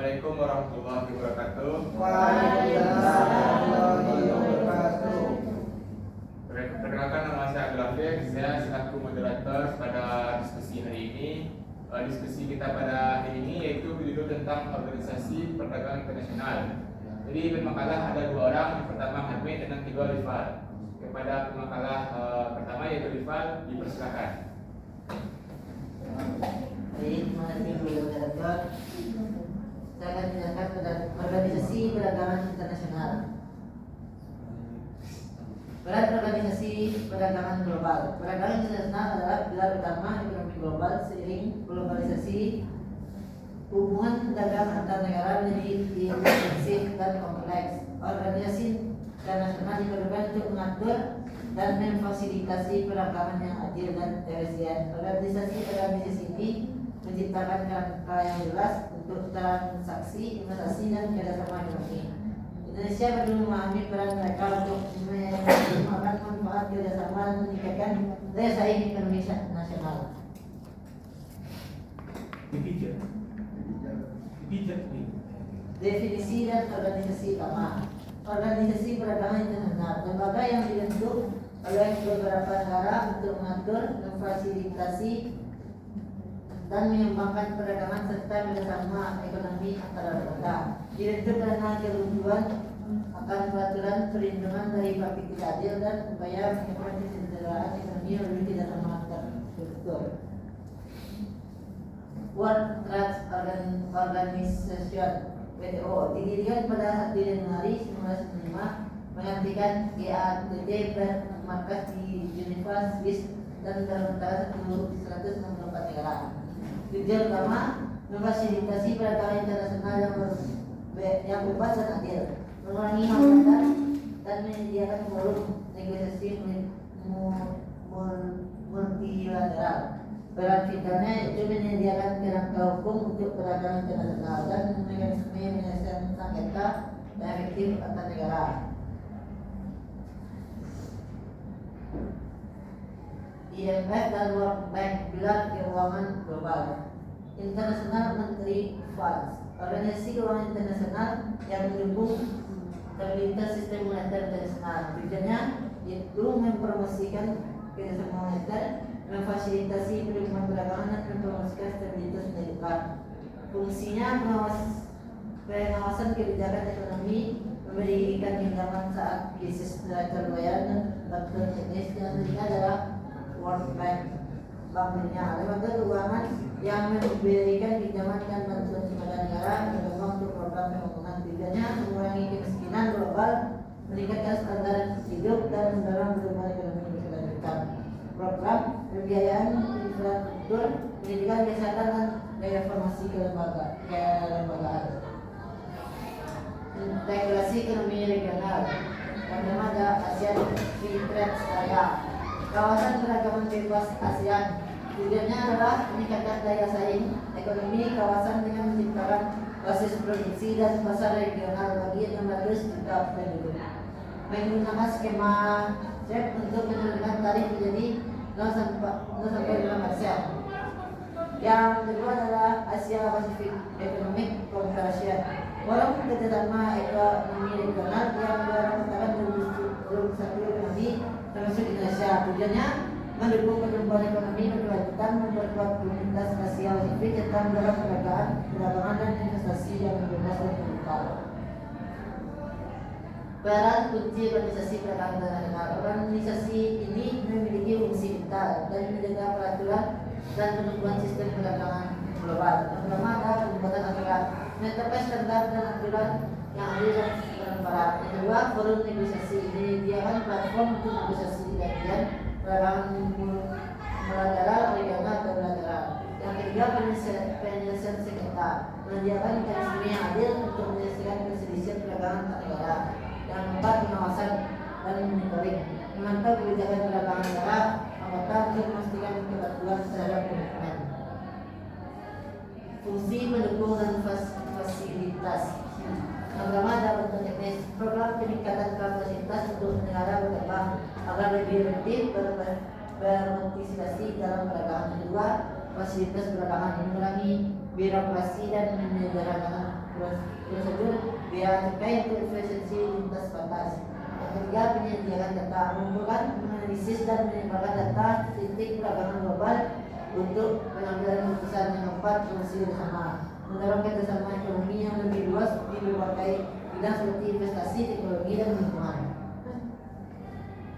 Assalamualaikum warahmatullahi wabarakatuh. Waalaikumsalam warahmatullahi wabarakatuh. Perkenalkan, nama saya Abdul Hafiz. Saya selaku moderator pada diskusi hari ini. Diskusi kita pada hari ini yaitu berjudul tentang organisasi perdagangan internasional. Jadi pemakalah ada dua orang, yang pertama Hamid dan yang kedua Rifal. Kepada pemakalah pertama yaitu Rifal, dipersilakan. Baik, terima kasih Bu Moderator. Saya akan menjelaskan tentang organisasi perdagangan internasional. Peran organisasi perdagangan global. Perdagangan internasional adalah pilar utama ekonomi global. Seiring globalisasi, hubungan dagang antar negara menjadi intensif dan kompleks. Organisasi internasional diperlukan untuk mengatur dan memfasilitasi perdagangan yang adil dan efisien. Organisasi ini menciptakan kerangka yang jelas untuk transaksi, investasi, dan kerjasama ekonomi. Indonesia perlu memahami peran mereka untuk memaksimalkan manfaat kerjasama dan meningkatkan daya saing ekonomi nasional. Definisi dan organisasi utama. Organisasi perdagangan internasional, lembaga yang dibentuk oleh beberapa negara untuk mengatur, memfasilitasi, dan mengembangkan perdagangan serta kerjasama ekonomi antara negara. Dibentuk karena kebutuhan akan peraturan perlindungan dari praktik tidak adil dan upaya mencapai kesejahteraan ekonomi melalui kerjasama antar struktur. World Trade Organization (WTO) didirikan pada 1 Januari 1995, menggantikan GATT bermarkas di Geneva, Swiss, dan terdapat 164 negara. Tujuan utama memfasilitasi perdagangan internasional yang bebas dan adil, mengurangi hambatan dan menyediakan forum negosiasi multilateral. Peran vitalnya itu menyediakan kerangka hukum untuk perdagangan internasional dan mekanisme penyelesaian sengketa yang efektif antar negara. IMF dan World Bank, pilar keuangan global. International Monetary Fund, organisasi keuangan internasional yang mendukung stabilitas sistem moneter internasional. Tujuannya itu mempromosikan kerjasama moneter, memfasilitasi perlindungan perdagangan, dan mempromosikan stabilitas nilai. Fungsinya pengawasan kebijakan ekonomi, memberikan pinjaman saat krisis neraca pembayaran, dan bantuan teknis. Yang ketiga adalah World Bank, Bank Dunia, lembaga keuangan yang memberikan pinjaman dan bantuan kepada negara berkembang untuk program pembangunan. Tujuannya mengurangi kemiskinan global, meningkatkan standar hidup, dan mendorong perubahan ekonomi berkelanjutan. Program pembiayaan infrastruktur, pendidikan, kesehatan, dan reformasi kelembagaan. Integrasi ekonomi regional. Yang pertama ada ASEAN Free Trade Area, kawasan perdagangan bebas ASEAN. Tujuannya adalah meningkatkan daya saing ekonomi kawasan dengan menciptakan basis produksi dan pasar regional bagi 600 juta penduduk. Menggunakan skema CEP untuk menurunkan tarif menjadi 0,5%. Yang kedua adalah Asia Pacific Economic Cooperation, forum kerjasama ekonomi regional yang merupakan 21 ekonomi termasuk Indonesia. Tujuannya mendukung pertumbuhan ekonomi berkelanjutan, memperkuat komunitas Asia Pasifik, serta mendorong perdagangan dan investasi yang bebas dan terbuka. Peran kunci organisasi perdagangan internasional. Organisasi ini memiliki fungsi vital dan menjaga peraturan dan pengembangan sistem perdagangan global. Yang pertama ada pembuatan aturan, menetapkan standar dan aturan yang adil dan transparan. Yang kedua, forum negosiasi, menyediakan platform untuk negosiasi gantian perdagangan multilateral, regional, dan bilateral. Yang ketiga, penyelesaian sengketa, menyediakan mekanisme yang adil untuk menyelesaikan perselisihan perdagangan antar negara. Yang keempat, pengawasan dan monitoring, memantau kebijakan perdagangan negara anggota untuk memastikan kepatuhan terhadap komitmen. Fungsi mendukung dan fasilitas. Yang pertama ada bantuan teknis, program peningkatan kapasitas untuk negara berkembang agar lebih efektif berpartisipasi dalam perdagangan. Yang kedua, fasilitas perdagangan, mengurangi birokrasi dan menyederhanakan prosedur biaya cukai untuk efisiensi lintas batas. Yang ketiga, penyediaan data, mengumpulkan, menganalisis dan menyebarkan data titik perdagangan global untuk pengambilan keputusan. Yang keempat, fungsi bersama, mendorong kerjasama ekonomi yang lebih luas di berbagai bidang seperti investasi, teknologi dan lingkungan.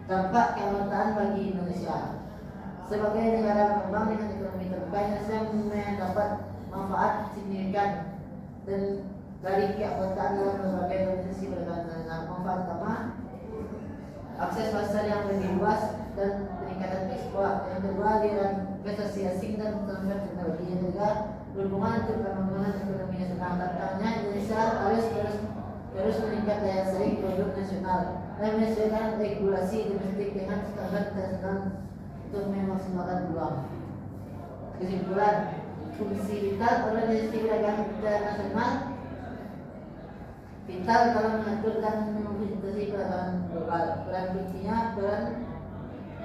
Dampak keanggotaan bagi Indonesia. Sebagai negara berkembang dengan ekonomi terbuka, Indonesia mendapat manfaat signifikan dan dari keanggotaan dalam berbagai organisasi perdagangan. Manfaat pertama, akses pasar yang lebih luas dan peningkatan ekspor. Yang kedua, aliran investasi asing dan transfer teknologi. Yang ketiga, berhubungan untuk pengembangan ekonomi nasional. Tantangannya, Indonesia harus terus meningkat daya saing produk nasional dan menyesuaikan regulasi domestik dengan standar internasional untuk memaksimalkan peluang. Kesimpulan, fungsi vital organisasi perdagangan internasional vital dalam mengatur dan memfasilitasi perdagangan global. Peran kuncinya peran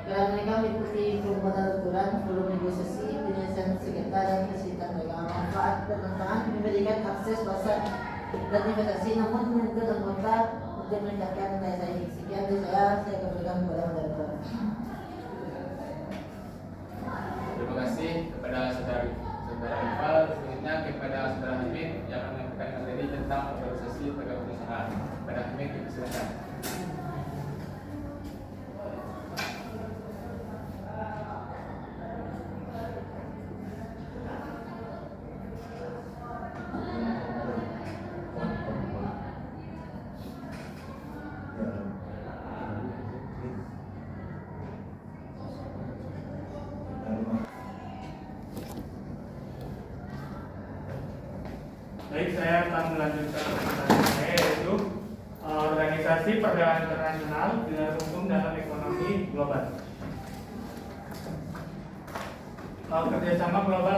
mereka meliputi pembuatan aturan, forum negosiasi, penyelesaian sengketa dan kesehatan perdagangan. Manfaat dan tantangan, memberikan akses pasar dan investasi, namun menuntut anggota untuk meningkatkan daya saing. Sekian dari saya kembalikan kepada moderator. Terima kasih kepada saudara Iqbal. Selanjutnya kepada saudara Hamid yang akan menyampaikan materi tentang organisasi perdagangan usaha. Kepada Hamid, silakan. Baik, saya akan melanjutkan presentasi saya, yaitu organisasi perdagangan internasional dengan hukum dalam ekonomi global. Kerjasama global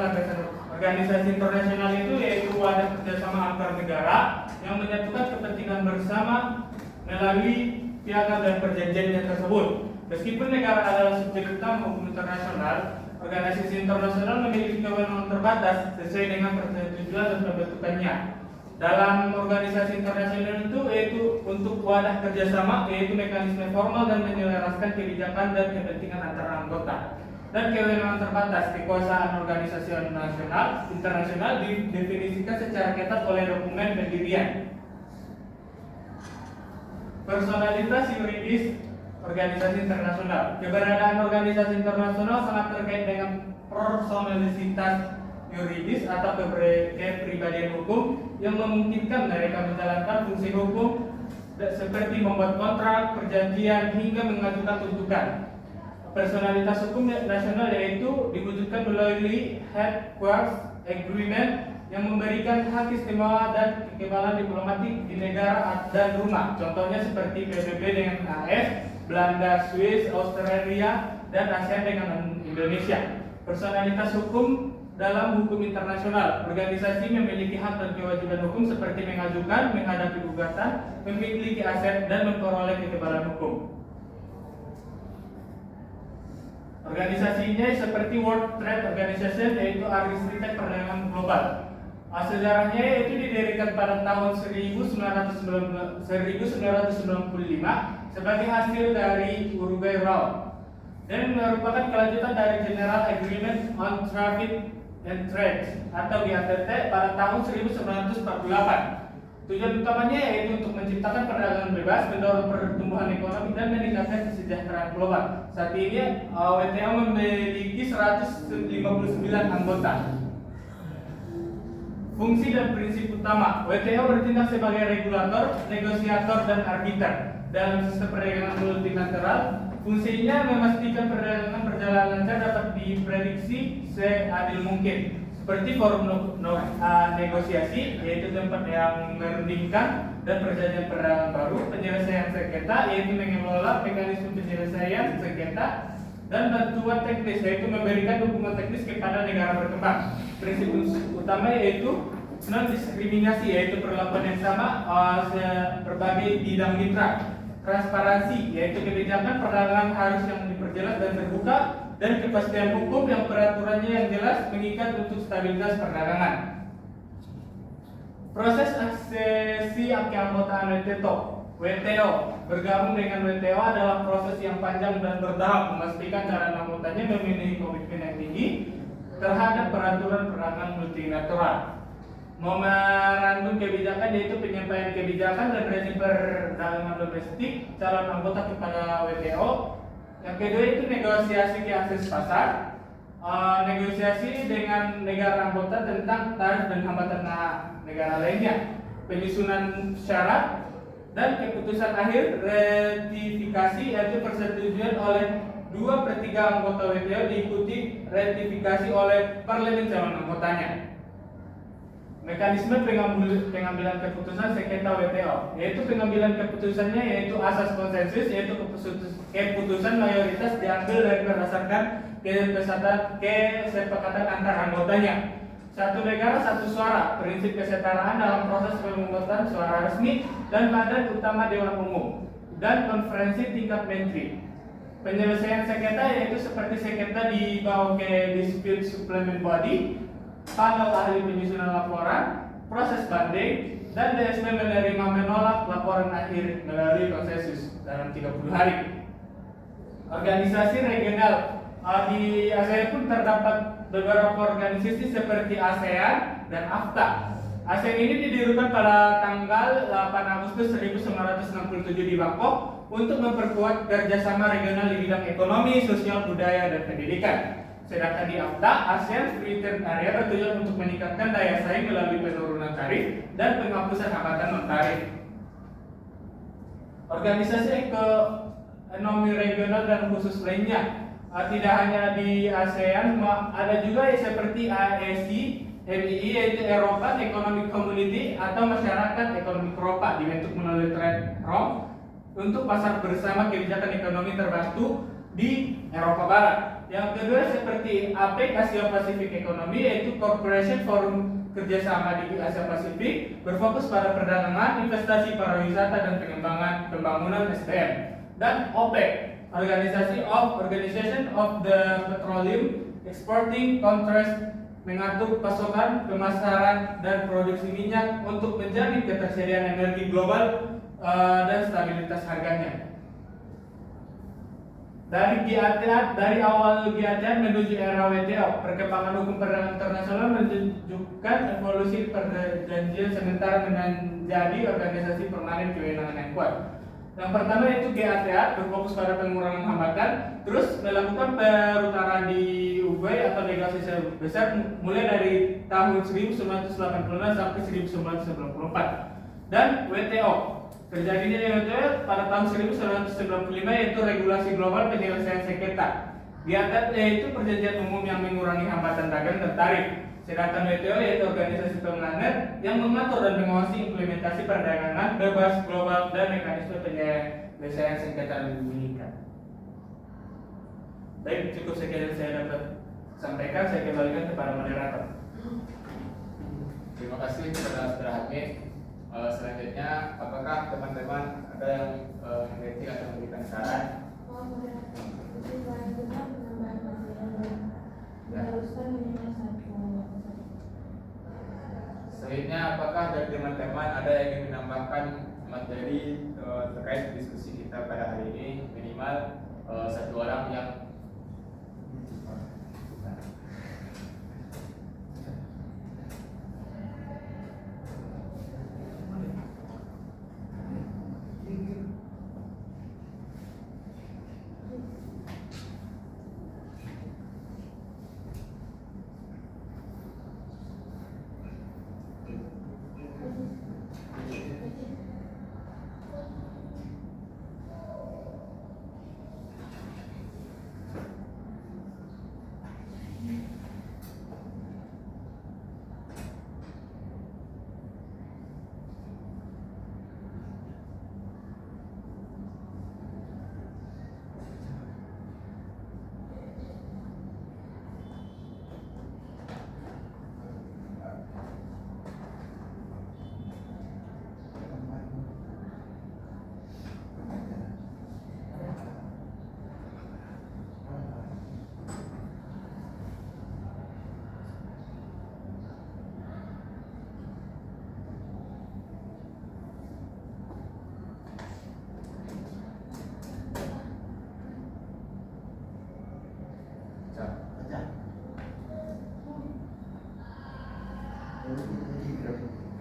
organisasi internasional itu yaitu wadah kerjasama antar negara yang menyatukan kepentingan bersama melalui piagam dan perjanjian tersebut. Meskipun negara adalah subjek utama hukum internasional, organisasi internasional memiliki kewenangan terbatas sesuai dengan persetujuan dan pembentukannya. Dalam organisasi internasional itu yaitu untuk wadah kerjasama, yaitu mekanisme formal dan menyelaraskan kebijakan dan kepentingan antara anggota. Dan kewenangan terbatas, kekuasaan organisasi internasional didefinisikan secara ketat oleh dokumen pendirian. Personalitas yuridis organisasi internasional. Keberadaan organisasi internasional sangat terkait dengan personalitas yuridis atau kepribadian hukum yang memungkinkan mereka menjalankan fungsi hukum seperti membuat kontrak, perjanjian, hingga mengajukan tuntutan. Personalitas hukum nasional yaitu diwujudkan melalui Headquarters Agreement yang memberikan hak istimewa dan kekebalan diplomatik di negara dan rumah. Contohnya seperti PBB dengan AS, Belanda, Swiss, Australia, dan ASEAN dengan Indonesia. Personalitas hukum dalam hukum internasional. Organisasi memiliki hak dan kewajiban hukum seperti mengajukan, menghadapi gugatan, memiliki aset, dan memperoleh kekebalan hukum. Organisasinya seperti World Trade Organization, yaitu Aristoteles perdagangan global. Sejarahnya yaitu didirikan pada tahun 1995 sebagai hasil dari Uruguay Round dan merupakan kelanjutan dari General Agreement on Traffic and Trade atau GATT pada tahun 1948. Tujuan utamanya yaitu untuk menciptakan perdagangan bebas, mendorong pertumbuhan ekonomi dan meningkatkan kesejahteraan global. Saat ini WTO memiliki 159 anggota. Fungsi dan prinsip utama, WTO bertindak sebagai regulator, negosiator, dan arbiter dalam sistem perdagangan multilateral. Fungsinya memastikan perdagangan berjalan lancar dapat diprediksi seadil mungkin, seperti forum negosiasi, yaitu tempat yang merundingkan dan perjanjian perdagangan baru, penyelesaian sengketa, yaitu mengelola mekanisme penyelesaian sengketa, dan bantuan teknis, yaitu memberikan dukungan teknis kepada negara berkembang. Prinsip utama yaitu non-diskriminasi, yaitu perlakuan yang sama berbagai bidang mitra. Transparansi, yaitu kebijakan perdagangan harus yang diperjelas dan terbuka, dan kepastian hukum yang peraturannya yang jelas mengikat untuk stabilitas perdagangan. Proses aksesi keanggotaan WTO bergabung dengan WTO adalah proses yang panjang dan bertahap memastikan calon anggotanya memiliki komitmen yang tinggi terhadap peraturan perdagangan multilateral. Memorandum kebijakan yaitu penyampaian kebijakan dan rezim perdagangan domestik calon anggota kepada WTO. Yang kedua itu negosiasi ke akses pasar. Negosiasi dengan negara anggota tentang tarif dan hambatan negara lainnya, penyusunan syarat dan keputusan akhir ratifikasi yaitu persetujuan oleh 2/3 anggota WTO diikuti ratifikasi oleh parlemen calon anggotanya. Mekanisme pengambilan keputusan sengketa WTO, yaitu pengambilan keputusannya yaitu asas konsensus, yaitu keputusan mayoritas diambil dari berdasarkan kesepakatan antar anggotanya. Satu negara satu suara, prinsip kesetaraan dalam proses pemungutan suara resmi dan badan utama Dewan Umum dan konferensi tingkat menteri. Penyelesaian sengketa yaitu seperti sengketa dibawa ke dispute settlement body, panel ahli penyusunan laporan, proses banding, dan DSM menerima menolak laporan akhir melalui konsensus dalam 30 hari. Organisasi regional di ASEAN pun terdapat beberapa organisasi seperti ASEAN dan AFTA. ASEAN ini didirikan pada tanggal 8 Agustus 1967 di Bangkok untuk memperkuat kerjasama regional di bidang ekonomi, sosial, budaya, dan pendidikan. Sedangkan di AFTA, ASEAN Free Trade Area bertujuan untuk meningkatkan daya saing melalui penurunan tarif dan penghapusan hambatan non-tarif. Organisasi ekonomi regional dan khusus lainnya tidak hanya di ASEAN, ada juga seperti AEC, MII yaitu European Economic Community atau Masyarakat Ekonomi Eropa dibentuk melalui Trade Room untuk pasar bersama kebijakan ekonomi terbantu di Eropa Barat. Yang kedua seperti APEC Asia Pasifik Ekonomi yaitu Corporation Forum Kerjasama di Asia Pasifik berfokus pada perdagangan, investasi, pariwisata, dan pembangunan SDM. Dan OPEC Organization of the Petroleum Exporting Countries mengatur pasokan, pemasaran, dan produksi minyak untuk menjamin ketersediaan energi global dan stabilitas harganya. Dari awal GATT menuju era WTO, perkembangan hukum perdagangan internasional menunjukkan evolusi perjanjian sementara menjadi organisasi permanen kewenangan yang kuat. Yang pertama yaitu GATT berfokus pada pengurangan hambatan, terus melakukan perutaran di Uruguay atau negosiasi besar mulai dari tahun 1986 sampai 1994. Dan WTO terjadinya WTO pada tahun 1995 yaitu regulasi global penyelesaian sengketa. GATT yaitu perjanjian umum yang mengurangi hambatan dagang dan tarif. Sedangkan WTO yaitu organisasi permanen yang mengatur dan mengawasi implementasi perdagangan bebas global dan mekanisme penyelesaian sengketa yang dimiliki. Baik, cukup sekian yang saya dapat sampaikan. Saya kembalikan kepada moderator. Terima kasih kepada Saudara Hamid. Selanjutnya, apakah teman-teman ada yang mengkritik atau memberikan saran? Selanjutnya, apakah dari teman-teman ada yang ingin menambahkan materi terkait diskusi kita pada hari ini? Minimal satu orang yang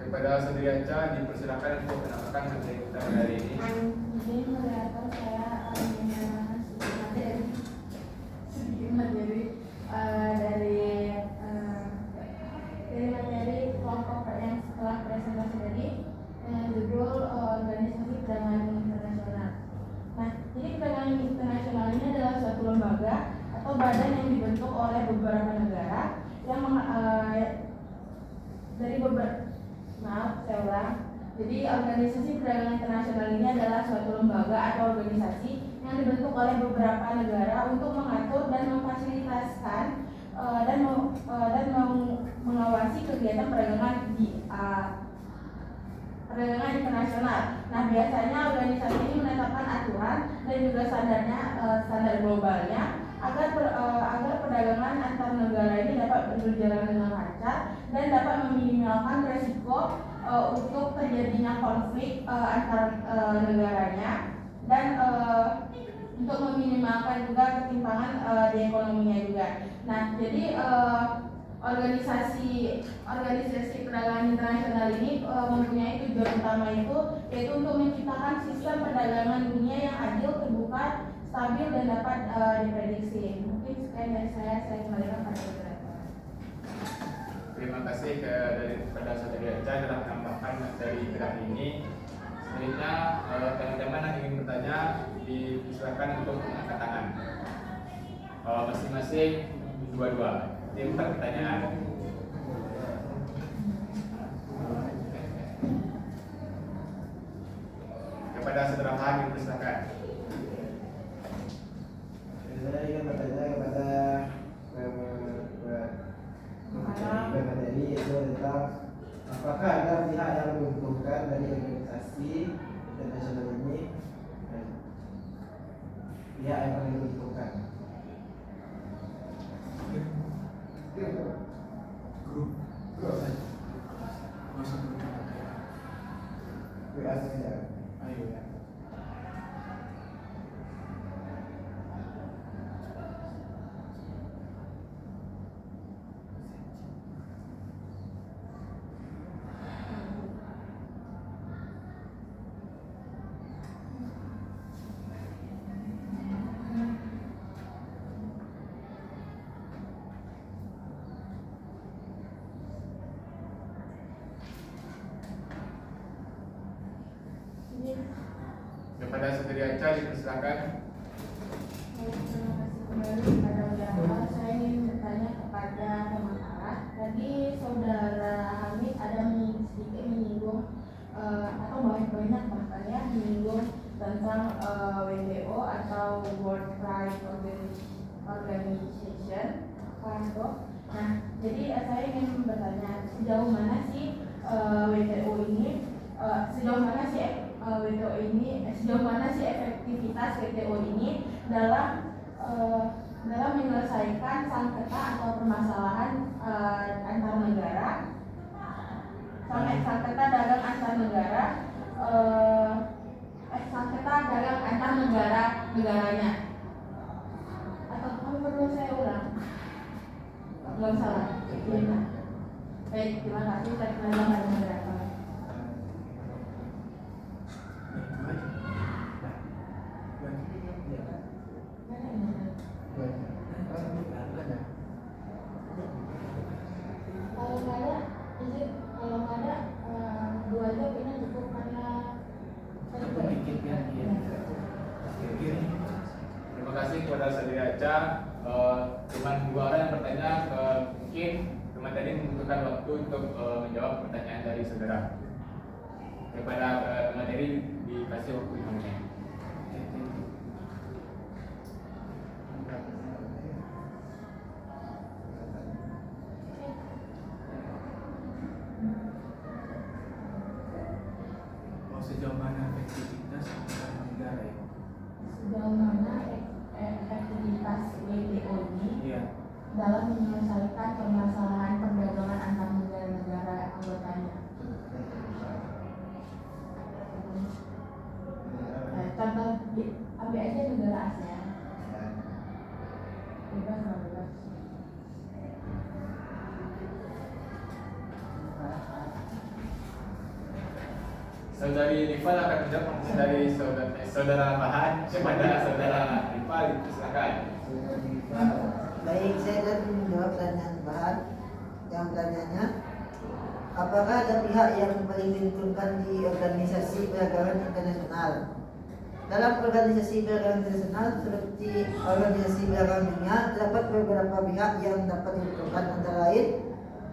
Kepada Saudari Aca dipersilakan untuk menambahkan materi kita pada hari ini. Jadi moderator saya sedikit materi dari materi kelompok yang setelah presentasi tadi judul organisasi perdagangan internasional. Nah, jadi perdagangan internasional ini adalah suatu lembaga atau badan yang dibentuk oleh beberapa negara yang dari beberapa saya ulang. Jadi organisasi perdagangan internasional ini adalah suatu lembaga atau organisasi yang dibentuk oleh beberapa negara untuk mengatur dan memfasilitasikan dan mengawasi kegiatan perdagangan di perdagangan internasional. Nah, biasanya organisasi ini menetapkan aturan dan juga standar globalnya agar perdagangan antar negara ini dapat berjalan dengan lancar dan dapat meminimalkan resiko untuk terjadinya konflik antar negaranya dan untuk meminimalkan juga ketimpangan di ekonominya juga. Nah, jadi organisasi perdagangan internasional ini mempunyai tujuan utama yaitu untuk menciptakan sistem perdagangan dunia yang adil, terbuka, stabil dan dapat diprediksi. Mungkin sekian dari saya kembalikan pada moderator. Terima kasih kepada Saudari Aca telah menambahkan materi kita ini. Selanjutnya teman-teman yang ingin bertanya dipersilakan untuk mengangkat tangan. Masing-masing dua-dua. Tim pertanyaan. Kepada Saudara Han dipersilakan. Saya ingin bertanya kepada materi yaitu tentang apakah ada pihak yang menguntungkan dari organisasi internasional ini, pihak yang paling menguntungkan. WA saja. Ayo ya. Kepada Saudari Aca dipersilakan. Terima kasih kembali kepada moderator. Saya ingin bertanya kepada pematara. Tadi saudara Hamid ada sedikit menyinggung atau banyak bahkan ya menyinggung tentang WTO atau World Trade Organization (WTO). Nah, jadi saya ingin bertanya sejauh mana sih WTO ini sejauh mana sih efektivitas WTO ini dalam menyelesaikan sengketa atau permasalahan antar negara, sengketa dagang antar negara, sengketa dagang antar negaranya. Atau kamu perlu saya ulang? Belum salah. Baik, terima kasih. Saya kembali pada moderator. Kalau nggak ada dua aja ini cukup karena Terima kasih kepada Saudari Aca. Cuma dua orang yang bertanya, mungkin teman tadi membutuhkan waktu untuk menjawab pertanyaan dari saudara. Kepada teman tadi dikasih waktu 5 menit. Sejauh mana efektivitas antar negara ya? sejauh mana efektivitas WTO ini dalam menyelesaikan permasalahan perdagangan antar negara-negara anggotanya. Contoh, ambil aja negara ASEAN. Bebas nggak bebas? Saudari Rival akan menjawab dari saudara Bahan kepada saudara Rival, silakan. Baik, saya akan menjawab pertanyaan Bahan. Yang pertanyaannya, apakah ada pihak yang paling diuntungkan di organisasi perdagangan internasional? Dalam organisasi perdagangan internasional seperti organisasi perdagangan dunia, terdapat beberapa pihak yang dapat diuntungkan, antara lain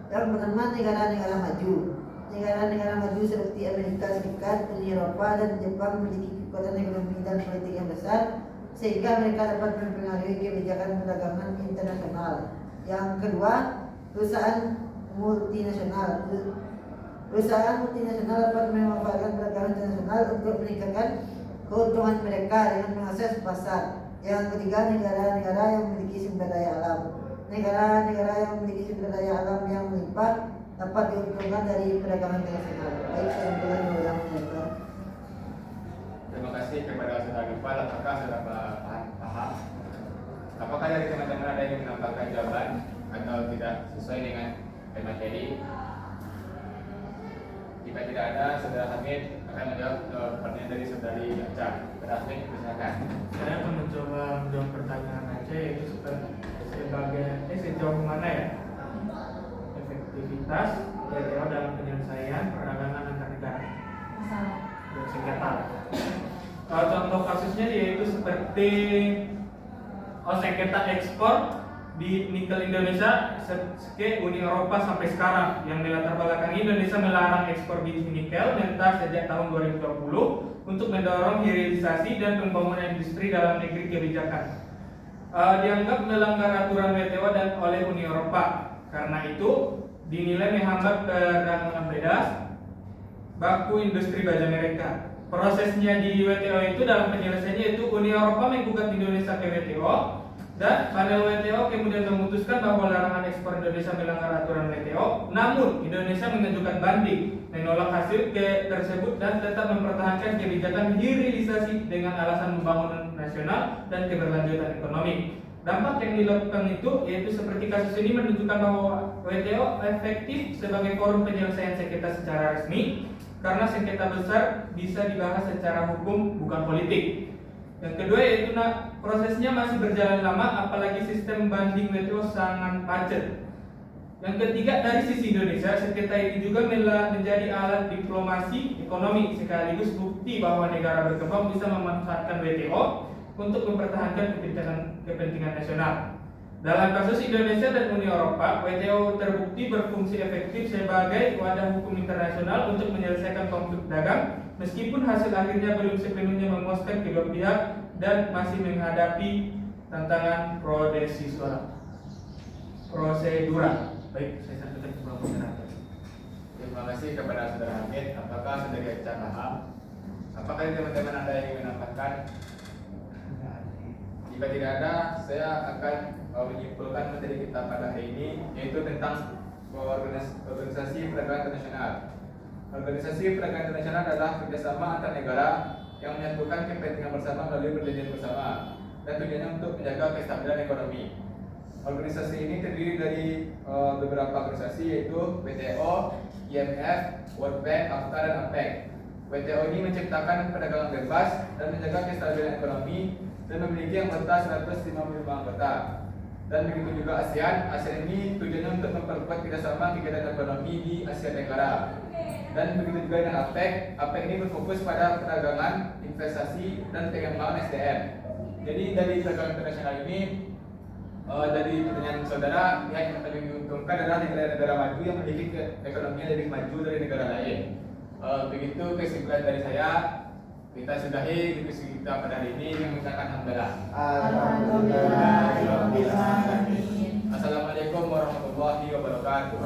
yang pertama negara-negara maju. Negara-negara maju seperti Amerika Serikat, Uni Eropa, dan Jepang memiliki kekuatan ekonomi dan politik yang besar sehingga mereka dapat mempengaruhi kebijakan perdagangan internasional. Yang kedua, perusahaan multinasional. Perusahaan multinasional dapat memanfaatkan perdagangan internasional untuk meningkatkan keuntungan mereka dengan mengakses pasar. Yang ketiga, negara-negara yang memiliki sumber daya alam. Negara-negara yang memiliki sumber daya alam yang melimpah dapat diuntungkan dari perdagangan internasional. Baik, saya ulang menjelaskan. Terima kasih kepada saudara Rival. Apakah saudara paham? Apakah dari teman-teman ada yang menambahkan jawaban atau tidak sesuai dengan materi? Jika tidak ada, saudara Hamid akan menjawab pertanyaan dari saudari Aca. Saudara Hamid, silakan. Saya akan mencoba menjawab pertanyaan Aceh, yaitu sebagai sejauh mana ya efektivitas WTO dalam penyelesaian perdagangan antar negara dan sengketa. Contoh kasusnya yaitu seperti sengketa ekspor di nikel Indonesia ke Uni Eropa sampai sekarang, yang melatar belakangi Indonesia melarang ekspor biji nikel mentah sejak tahun 2020 untuk mendorong hilirisasi dan pembangunan industri dalam negeri kebijakan. Dianggap melanggar aturan WTO dan oleh Uni Eropa. Karena itu dinilai menghambat perdagangan bebas baku industri baja mereka. Prosesnya di WTO itu dalam penyelesaiannya itu Uni Eropa menggugat Indonesia ke WTO, dan panel WTO kemudian memutuskan bahwa larangan ekspor Indonesia melanggar aturan WTO. Namun Indonesia mengajukan banding, menolak hasil tersebut dan tetap mempertahankan kebijakan hilirisasi dengan alasan pembangunan nasional dan keberlanjutan ekonomi. Dampak yang dilakukan itu yaitu seperti kasus ini menunjukkan bahwa WTO efektif sebagai forum penyelesaian sengketa secara resmi, karena sengketa besar bisa dibahas secara hukum bukan politik. Yang kedua yaitu prosesnya masih berjalan lama, apalagi sistem banding WTO sangat macet. Yang ketiga, dari sisi Indonesia, sengketa ini juga menjadi alat diplomasi ekonomi sekaligus bukti bahwa negara berkembang bisa memanfaatkan WTO untuk mempertahankan kepentingan nasional. Dalam kasus Indonesia dan Uni Eropa, WTO terbukti berfungsi efektif sebagai wadah hukum internasional untuk menyelesaikan konflik dagang, meskipun hasil akhirnya belum sepenuhnya memuaskan kedua pihak dan masih menghadapi tantangan prosedural. Baik, saya sampaikan ke Bapak Moderator. Terima kasih kepada saudara Hamid. Apakah saudara Aca paham? Apakah teman-teman ada yang menambahkan? Jika tidak ada, saya akan menyimpulkan materi kita pada hari ini, yaitu tentang organisasi perdagangan internasional. Organisasi perdagangan internasional adalah kerjasama antar negara yang menyatukan kepentingan bersama melalui perjanjian bersama dan tujuannya untuk menjaga kestabilan ekonomi. Organisasi ini terdiri dari beberapa organisasi, yaitu WTO, IMF, World Bank, AFTA, dan APEC. WTO ini menciptakan perdagangan bebas dan menjaga kestabilan ekonomi dan memiliki anggota 155 anggota. Dan begitu juga ASEAN. ASEAN ini tujuannya untuk memperkuat kerjasama kegiatan ekonomi di Asia Tenggara. Dan begitu juga dengan APEC. APEC ini berfokus pada perdagangan, investasi, dan pengembangan SDM. Jadi dari perdagangan internasional ini, dari pertanyaan saudara, pihak yang paling diuntungkan adalah negara-negara maju yang memiliki ekonomi yang lebih maju dari negara lain. Begitu kesimpulan dari saya. Kita sudahi diskusi kita pada hari ini dengan mengucapkan alhamdulillah. Assalamualaikum warahmatullahi wabarakatuh.